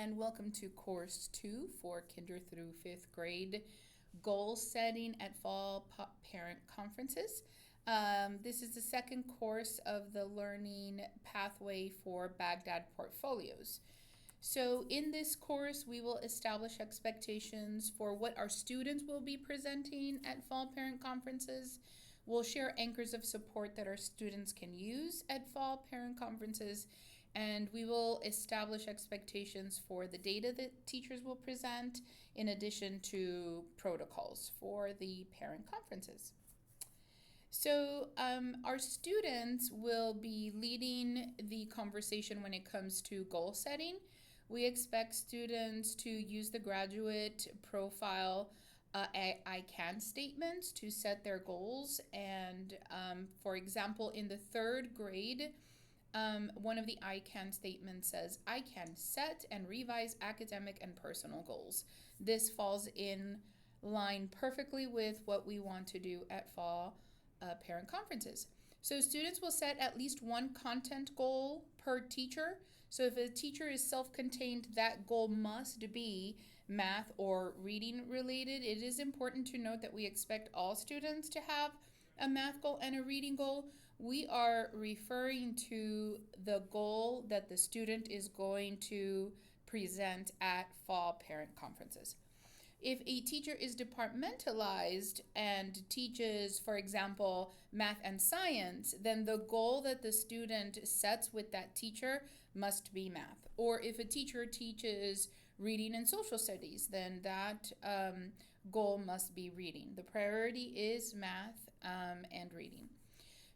and welcome to Course 2 for Kinder through 5th grade Goal Setting at Fall Parent Conferences. This is the second course of the learning pathway for Bagdad portfolios. So in this course, we will establish expectations for what our students will be presenting at fall parent conferences. We'll share anchors of support that our students can use at fall parent conferences, and we will establish expectations for the data that teachers will present in addition to protocols for the parent conferences. So our students will be leading the conversation when it comes to goal setting. We expect students to use the graduate profile I can statements to set their goals. And for example, in the third grade, one of the I can statements says, I can set and revise academic and personal goals. This falls in line perfectly with what we want to do at fall parent conferences. So students will set at least one content goal per teacher. So if a teacher is self-contained, that goal must be math or reading related. It is important to note that we expect all students to have a math goal and a reading goal. We are referring to the goal that the student is going to present at fall parent conferences. If a teacher is departmentalized and teaches, for example, math and science, then the goal that the student sets with that teacher must be math. Or if a teacher teaches reading and social studies, then that goal must be reading. The priority is math and reading.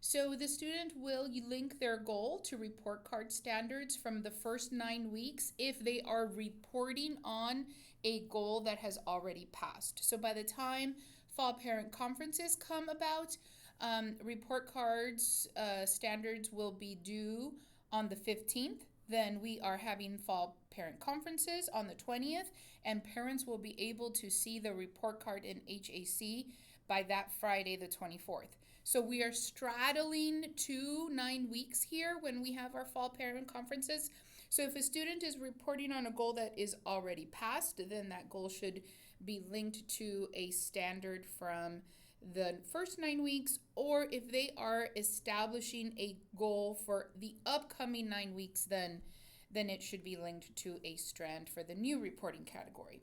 So the student will link their goal to report card standards from the first 9 weeks if they are reporting on a goal that has already passed. So by the time fall parent conferences come about, report cards standards will be due on the 15th. Then we are having fall parent conferences on the 20th, and parents will be able to see the report card in HAC by that Friday, the 24th. So we are straddling 9 weeks here when we have our fall parent conferences. So if a student is reporting on a goal that is already passed, then that goal should be linked to a standard from the first 9 weeks, or if they are establishing a goal for the upcoming 9 weeks, then it should be linked to a strand for the new reporting category.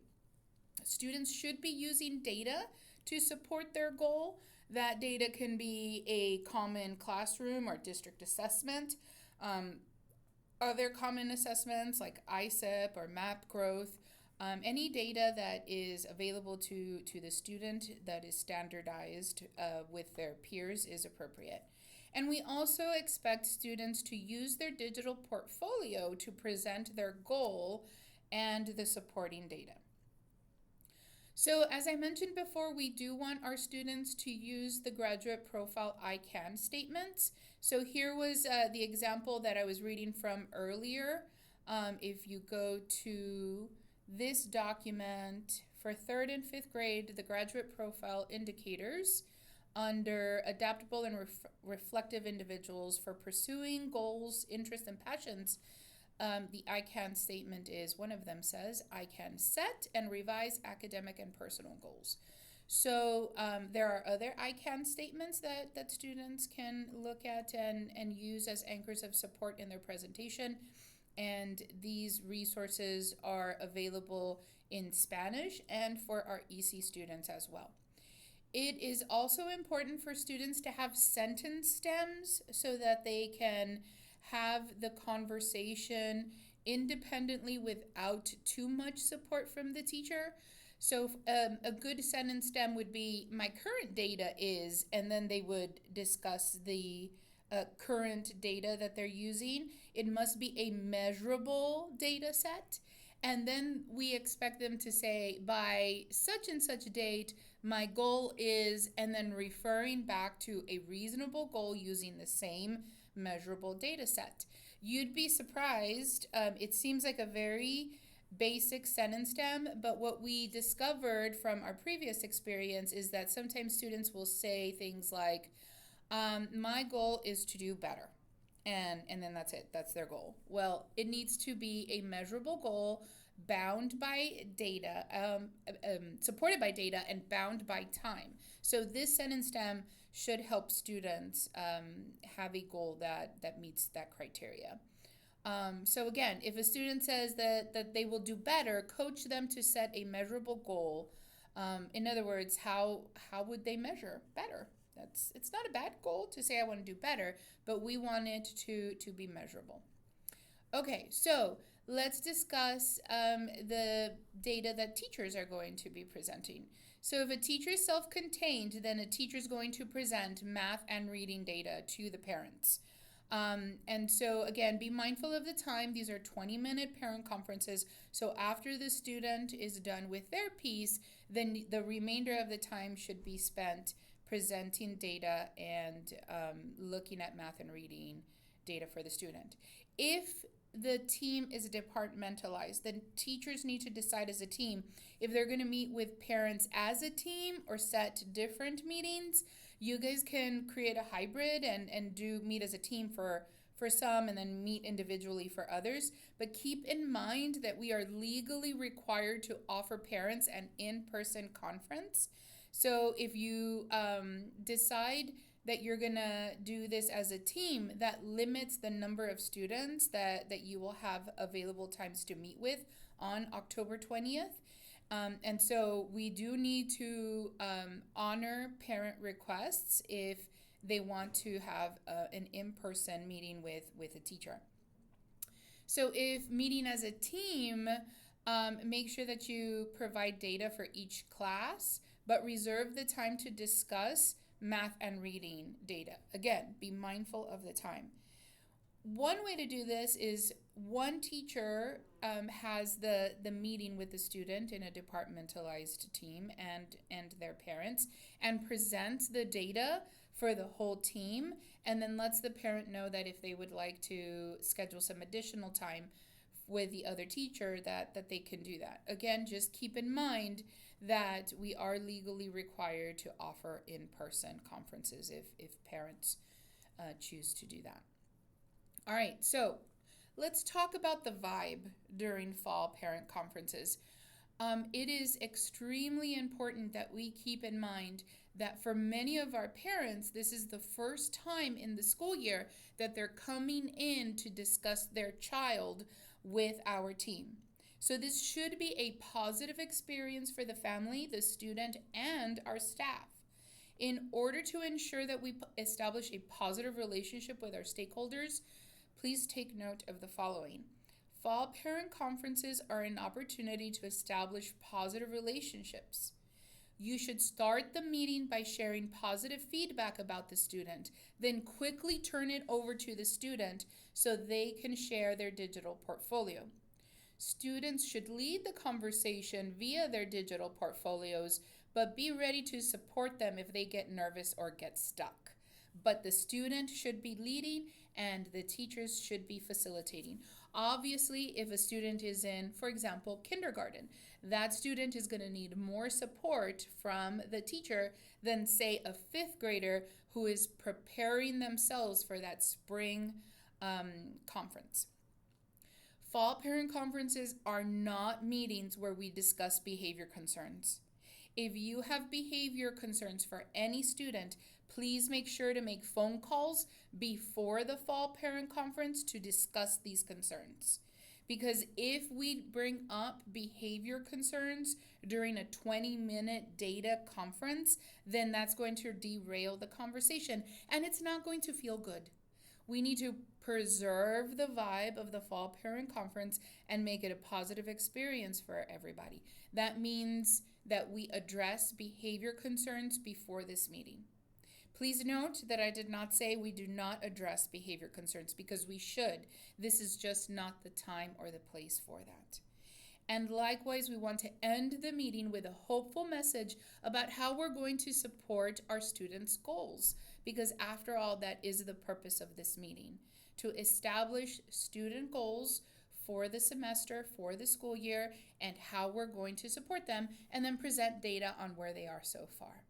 Students should be using data to support their goal. That data can be a common classroom or district assessment. Other common assessments like ISEP or MAP growth, any data that is available to the student that is standardized with their peers is appropriate. And we also expect students to use their digital portfolio to present their goal and the supporting data. So as I mentioned before, we do want our students to use the graduate profile I can statements. So here was the example that I was reading from earlier. If you go to this document for 3rd and 5th grade, the graduate profile indicators under adaptable and reflective individuals for pursuing goals, interests, and passions, the I can statement is one of them says, I can set and revise academic and personal goals. So there are other I can statements that students can look at and use as anchors of support in their presentation. And these resources are available in Spanish and for our EC students as well. It is also important for students to have sentence stems so that they can have the conversation independently without too much support from the teacher. So a good sentence stem would be, my current data is, and then they would discuss the current data that they're using. It must be a measurable data set. And then we expect them to say, by such and such date, my goal is, and then referring back to a reasonable goal using the same measurable data set. You'd be surprised. It seems like a very basic sentence stem, but what we discovered from our previous experience is that sometimes students will say things like, my goal is to do better. and then that's it. That's their goal. Well, it needs to be a measurable goal, bound by data, supported by data, and bound by time. So this sentence stem should help students have a goal that meets that criteria. So again, if a student says that they will do better, coach them to set a measurable goal. In other words, how would they measure better? It's not a bad goal to say I want to do better, but we want it to be measurable. Okay, so let's discuss the data that teachers are going to be presenting. So if a teacher is self-contained, then a teacher is going to present math and reading data to the parents. And so again, be mindful of the time. These are 20-minute parent conferences. So after the student is done with their piece, then the remainder of the time should be spent presenting data and looking at math and reading data for the student. If the team is departmentalized, then teachers need to decide as a team if they're going to meet with parents as a team or set different meetings. You guys can create a hybrid and do meet as a team for some and then meet individually for others. But keep in mind that we are legally required to offer parents an in-person conference. So if you decide that you're going to do this as a team, that limits the number of students that you will have available times to meet with on October 20th. And so we do need to honor parent requests if they want to have an in-person meeting with a teacher. So if meeting as a team, make sure that you provide data for each class, but reserve the time to discuss math and reading data. Again, be mindful of the time. One way to do this is one teacher has the meeting with the student in a departmentalized team and their parents and presents the data for the whole team, and then lets the parent know that if they would like to schedule some additional time with the other teacher that they can do that. Again, just keep in mind that we are legally required to offer in-person conferences if parents choose to do that. All right, so let's talk about the vibe during fall parent conferences. It is extremely important that we keep in mind that for many of our parents, this is the first time in the school year that they're coming in to discuss their child with our team. So this should be a positive experience for the family, the student, and our staff. In order to ensure that we establish a positive relationship with our stakeholders, please take note of the following. Fall parent conferences are an opportunity to establish positive relationships. You should start the meeting by sharing positive feedback about the student, then quickly turn it over to the student so they can share their digital portfolio. Students should lead the conversation via their digital portfolios, but be ready to support them if they get nervous or get stuck. But the student should be leading and the teachers should be facilitating. Obviously, if a student is in, for example, kindergarten, that student is going to need more support from the teacher than, say, a fifth grader who is preparing themselves for that spring conference. Fall parent conferences are not meetings where we discuss behavior concerns. If you have behavior concerns for any student, please make sure to make phone calls before the fall parent conference to discuss these concerns. Because if we bring up behavior concerns during a 20-minute data conference, then that's going to derail the conversation and it's not going to feel good. We need to preserve the vibe of the fall parent conference and make it a positive experience for everybody. That means that we address behavior concerns before this meeting. Please note that I did not say we do not address behavior concerns because we should. This is just not the time or the place for that. And likewise, we want to end the meeting with a hopeful message about how we're going to support our students' goals, because after all, that is the purpose of this meeting, to establish student goals for the semester, for the school year, and how we're going to support them, and then present data on where they are so far.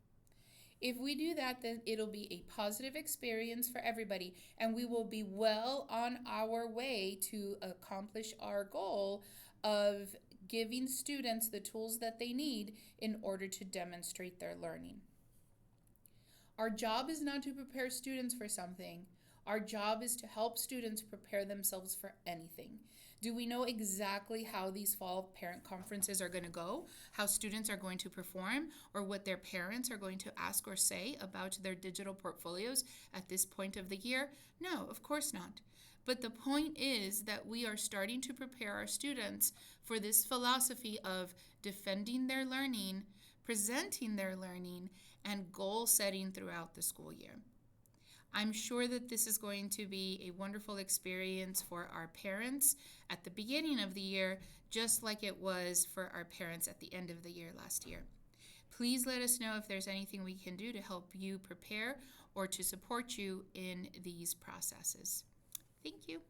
If we do that, then it'll be a positive experience for everybody, and we will be well on our way to accomplish our goal of giving students the tools that they need in order to demonstrate their learning. Our job is not to prepare students for something. Our job is to help students prepare themselves for anything. Do we know exactly how these fall parent conferences are going to go, how students are going to perform, or what their parents are going to ask or say about their digital portfolios at this point of the year? No, of course not. But the point is that we are starting to prepare our students for this philosophy of defending their learning, presenting their learning, and goal setting throughout the school year. I'm sure that this is going to be a wonderful experience for our parents at the beginning of the year, just like it was for our parents at the end of the year last year. Please let us know if there's anything we can do to help you prepare or to support you in these processes. Thank you.